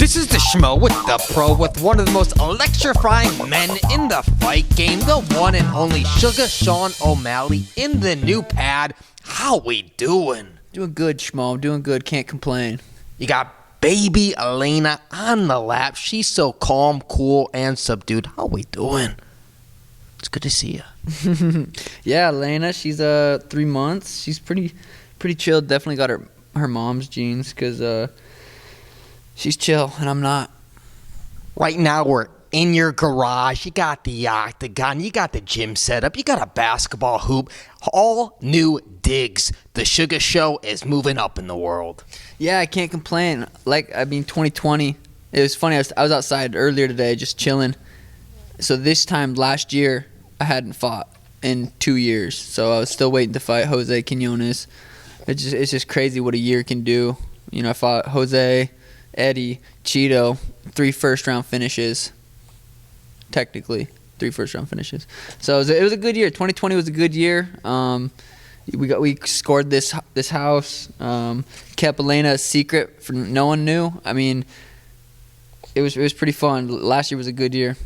This is the Schmo with the Pro with one of the most electrifying men in the fight game, the one and only Suga Sean O'Malley in the new pad. How we doing? Doing good, Schmo. Doing good. Can't complain. You got baby Almeida on the lap. She's so calm, cool, and subdued. How we doing? It's good to see you. Yeah, Elena, she's 3 months. She's pretty chill. Definitely got her mom's genes because she's chill and I'm not. Right now we're in your garage. You got the octagon. You got the gym set up. You got a basketball hoop. All new digs. The Suga Show is moving up in the world. Yeah, I can't complain. 2020, it was funny. I was outside earlier today just chilling. So this time last year, I hadn't fought in 2 years. So I was still waiting to fight Jose Quinones. It's just crazy what a year can do. You know, I fought Jose, Eddie, Chito, 3 first-round finishes. Technically, 3 first-round finishes. So it was a good year. 2020 was a good year. We scored this house. Kept Elena a secret for no one knew. I mean, it was pretty fun. Last year was a good year.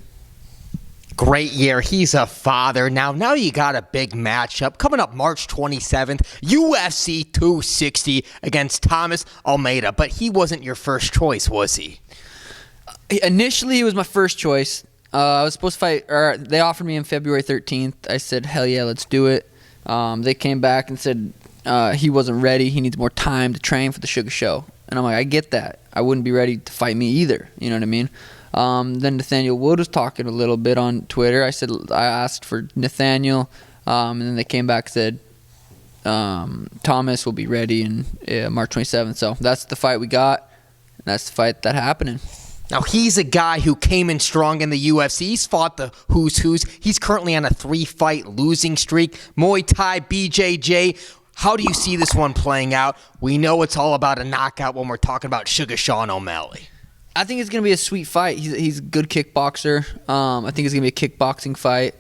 Great year. He's a father. Now you got a big matchup coming up March 27th, UFC 260 against Thomas Almeida. But he wasn't your first choice, was he? Initially, he was my first choice. I was supposed to fight, or they offered me on February 13th. I said, hell yeah, let's do it. They came back and said he wasn't ready. He needs more time to train for the Suga Show. And I'm like, I get that. I wouldn't be ready to fight me either. You know what I mean? Then Nathaniel Wood was talking a little bit on Twitter. I asked for Nathaniel, and then they came back and said Thomas will be ready in March 27th. So that's the fight we got, and that's the fight that happening. Now, he's a guy who came in strong in the UFC. He's fought the who's who's. He's currently on a 3-fight losing streak. Muay Thai, BJJ. How do you see this one playing out? We know it's all about a knockout when we're talking about Suga Sean O'Malley. I think it's going to be a sweet fight. He's a good kickboxer. I think it's going to be a kickboxing fight.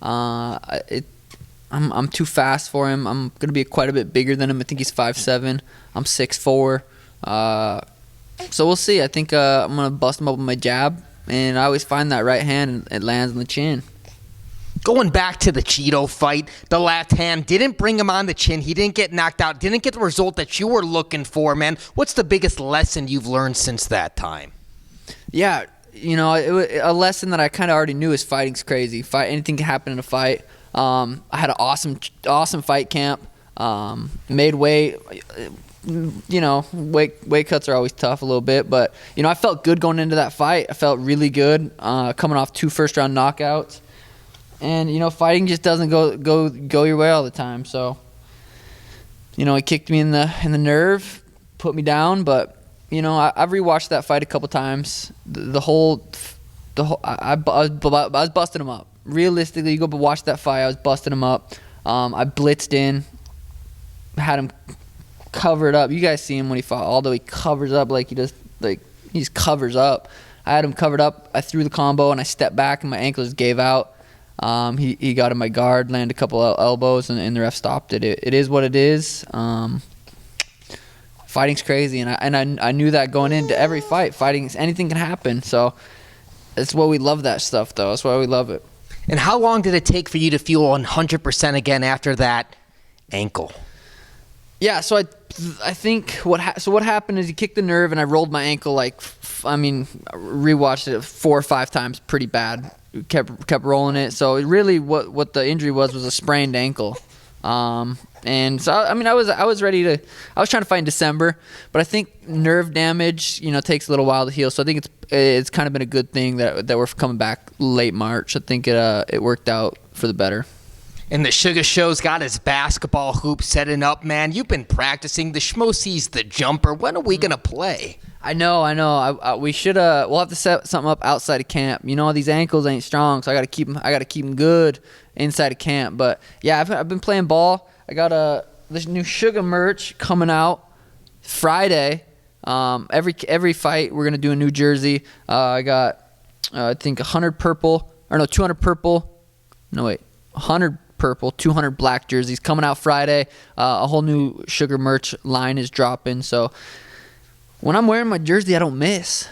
I'm too fast for him. I'm going to be quite a bit bigger than him. I think he's 5'7". I'm 6'4". So we'll see. I think I'm going to bust him up with my jab. And I always find that right hand, and it lands on the chin. Going back to the Chito fight, the left hand didn't bring him on the chin. He didn't get knocked out, didn't get the result that you were looking for, man. What's the biggest lesson you've learned since that time? Yeah, you know, a lesson that I kind of already knew is fighting's crazy. Anything can happen in a fight. I had an awesome fight camp. Made weight. You know, weight cuts are always tough a little bit, but you know, I felt good going into that fight. I felt really good coming off 2 first-round knockouts. And, you know, fighting just doesn't go your way all the time. So, you know, it kicked me in the nerve, put me down. But, you know, I've rewatched that fight a couple times. I was busting him up. Realistically, you go watch that fight, I was busting him up. I blitzed in, had him covered up. You guys see him when he fought Aldo. He covers up he just covers up. I had him covered up. I threw the combo, and I stepped back, and my ankle just gave out. He got in my guard, landed a couple of elbows, and the ref stopped it. It is what it is. Fighting's crazy, and I knew that going into every fight. Anything can happen. So that's why we love that stuff, though. That's why we love it. And how long did it take for you to feel 100% again after that ankle? Yeah, so I think what happened is he kicked the nerve, and I rolled my ankle rewatched it 4 or 5 times pretty bad. Kept rolling it. So really what the injury was a sprained ankle. And so I was ready to. I was trying to fight in December, but I think nerve damage, you know, takes a little while to heal. So I think it's kind of been a good thing that we're coming back late March. I think it worked out for the better. And the Suga Show's got his basketball hoop setting up, man. You've been practicing. The Schmo sees the jumper. When are we gonna play? I know. We should. We'll have to set something up outside of camp. You know, these ankles ain't strong, so I gotta keep them good inside of camp. But yeah, I've been playing ball. I got this new Suga merch coming out Friday. Every fight we're gonna do a new jersey. I got I think 200 purple. 100 purple, 200 black jerseys coming out Friday. A whole new Suga merch line is dropping. So when I'm wearing my jersey, I don't miss.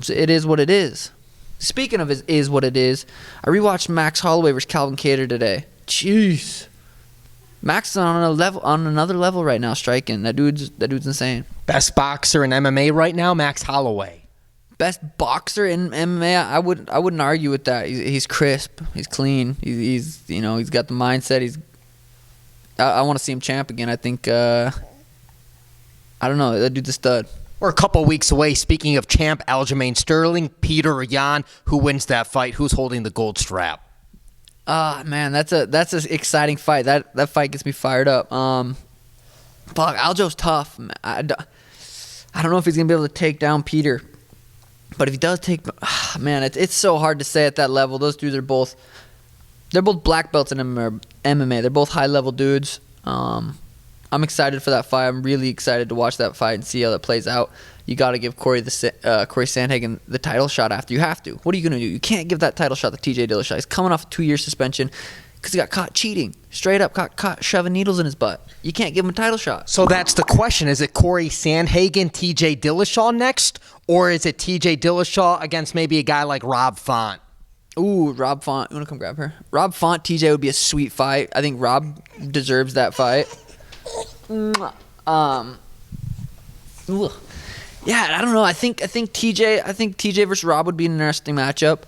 So it is what it is. Speaking of is what it is, I rewatched Max Holloway versus Calvin Kattar today. Jeez. Max is on another level right now, striking. That dude's insane. Best boxer in MMA right now, Max Holloway. Best boxer in MMA, I wouldn't argue with that. He's crisp, he's clean, he's got the mindset. I want to see him champ again. I think I don't know, that dude's a stud. We're a couple weeks away. Speaking of champ, Aljamain Sterling, Petr or Jan, who wins that fight? Who's holding the gold strap? Man, that's an exciting fight. That fight gets me fired up. Fuck, Aljo's tough. I don't know if he's gonna be able to take down Petr, but if he does man, it's so hard to say at that level. Those dudes are both black belts in MMA. They're both high level dudes. I'm excited for that fight. I'm really excited to watch that fight and see how that plays out. You got to give Cory Sandhagen the title shot after. You have to. What are you going to do? You can't give that title shot to TJ Dillashaw. He's coming off a 2-year suspension because he got caught cheating. Straight up got caught shoving needles in his butt. You can't give him a title shot. So that's the question. Is it Cory Sandhagen, TJ Dillashaw next? Or is it TJ Dillashaw against maybe a guy like Rob Font? Ooh, Rob Font. You want to come grab her? Rob Font, TJ would be a sweet fight. I think Rob deserves that fight. Yeah, I don't know. I think TJ versus Rob would be an interesting matchup.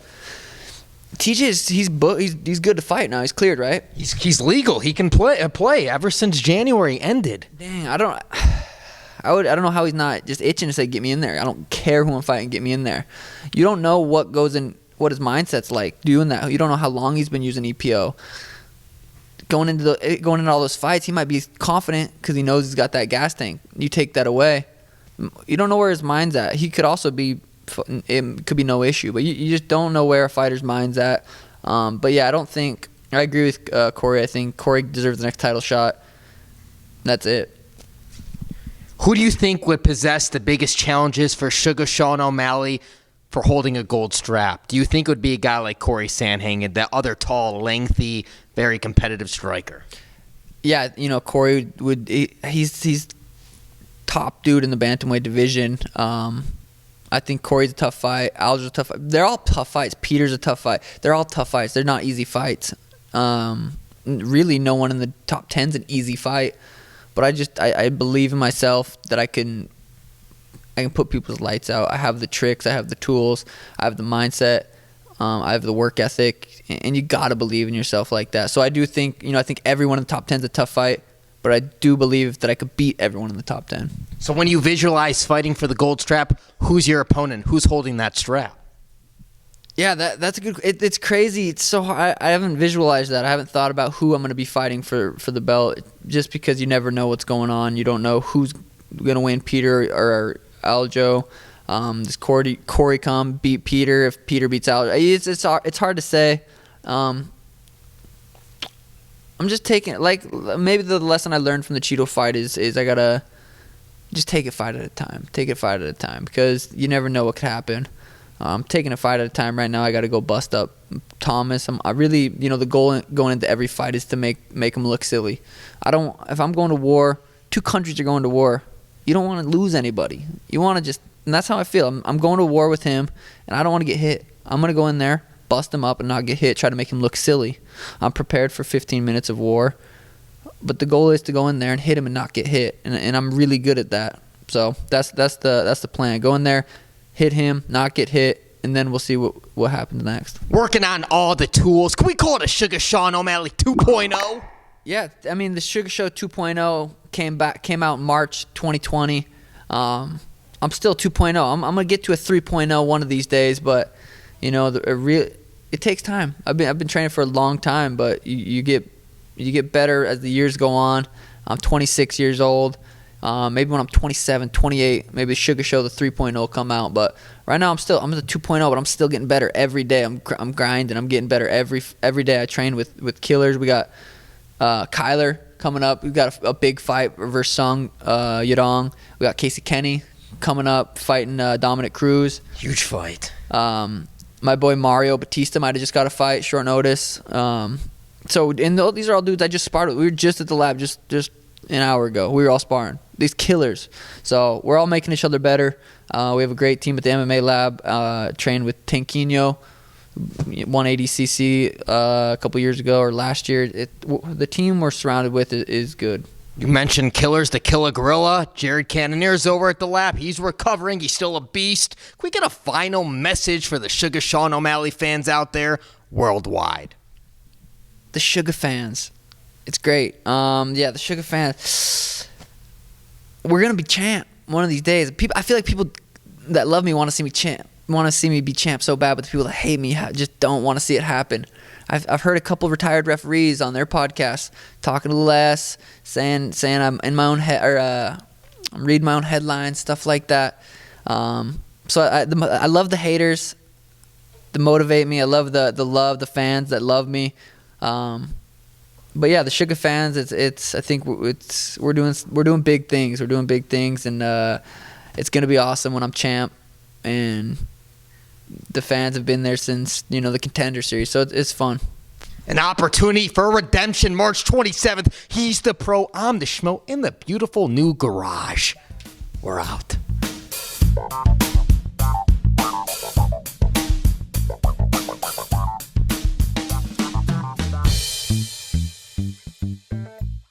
He's good to fight now. He's cleared, right? He's legal. He can play ever since January ended. Dang, I don't know how he's not just itching to say get me in there. I don't care who I'm fighting, get me in there. You don't know what goes in, what his mindset's like doing that. You don't know how long he's been using EPO. Going into all those fights, he might be confident because he knows he's got that gas tank. You take that away, you don't know where his mind's at. He could also be, it could be no issue, but you just don't know where a fighter's mind's at. But yeah, I agree with Cory. I think Cory deserves the next title shot. That's it. Who do you think would possess the biggest challenges for Suga Sean O'Malley for holding a gold strap? Do you think it would be a guy like Cory Sandhagen, that other tall, lengthy, very competitive striker? Yeah, Cory he's top dude in the bantamweight division. I think Cory's a tough fight. Aljo's a tough fight. They're all tough fights. Peter's a tough fight. They're all tough fights. They're not easy fights. Really, no one in the top 10's an easy fight. But I believe in myself that I can put people's lights out. I have the tricks. I have the tools. I have the mindset. I have the work ethic, and you gotta believe in yourself like that. So I do think, I think everyone in the top 10 is a tough fight, but I do believe that I could beat everyone in the top 10. So when you visualize fighting for the gold strap, who's your opponent? Who's holding that strap? Yeah, that's a good. It's crazy. It's so hard. I haven't visualized that. I haven't thought about who I'm gonna be fighting for the belt, just because you never know what's going on. You don't know who's gonna win, Petr or Aljo. Does Cory come beat Petr? If Petr beats Aljo, it's hard to say. I'm just taking, maybe the lesson I learned from the Chito fight is I gotta just take it fight at a time. Take it fight at a time, because you never know what could happen. I'm taking a fight at a time right now. I gotta go bust up Thomas. I really, the goal going into every fight is to make him look silly. If I'm going to war, two countries are going to war. You don't want to lose anybody. You want to just, and that's how I feel. I'm going to war with him, and I don't want to get hit. I'm going to go in there, bust him up, and not get hit, try to make him look silly. I'm prepared for 15 minutes of war, but the goal is to go in there and hit him and not get hit, and I'm really good at that. So that's the plan. Go in there, hit him, not get hit, and then we'll see what happens next. Working on all the tools. Can we call it a Suga Sean O'Malley 2.0? Yeah, I mean, the Suga Show 2.0 came out in March 2020. I'm still 2.0. I'm gonna get to a 3.0 one of these days, but it takes time. I've been training for a long time, but you get better as the years go on. I'm 26 years old. Maybe when I'm 27, 28, maybe Suga Show the 3.0 will come out. But right now I'm at the 2.0, but I'm still getting better every day. I'm grinding. I'm getting better every day. I train with killers. We got Kyler coming up. We've got a big fight versus Sung Yadong. We got Casey Kenny coming up fighting Dominic Cruz. Huge fight. My boy Mario Batista might have just got a fight, short notice. These are all dudes I just sparred with. We were just at the lab just an hour ago. We were all sparring. These killers. So we're all making each other better. We have a great team at the MMA Lab. Trained with Tinquinho, 180cc a couple years ago or last year. The team we're surrounded with is good. You mentioned killers, the Killer Gorilla. Jared Cannonier's over at the lab. He's recovering. He's still a beast. Can we get a final message for the Suga Sean O'Malley fans out there worldwide? The Suga fans. It's great. The Suga fans. We're going to be champ one of these days. I feel like people that love me want to see me champ. Want to see me be champ so bad, but the people that hate me just don't want to see it happen. I've heard a couple of retired referees on their podcast talking a little less, saying I'm in my own head, or I'm reading my own headlines, stuff like that. So I love the haters that motivate me. I love the fans that love me. But yeah, the Suga fans, I think we're doing big things. We're doing big things, and it's gonna be awesome when I'm champ. And the fans have been there since, the Contender Series, so it's fun. An opportunity for redemption, March 27th. He's the pro, I'm the Schmo in the beautiful new garage. We're out.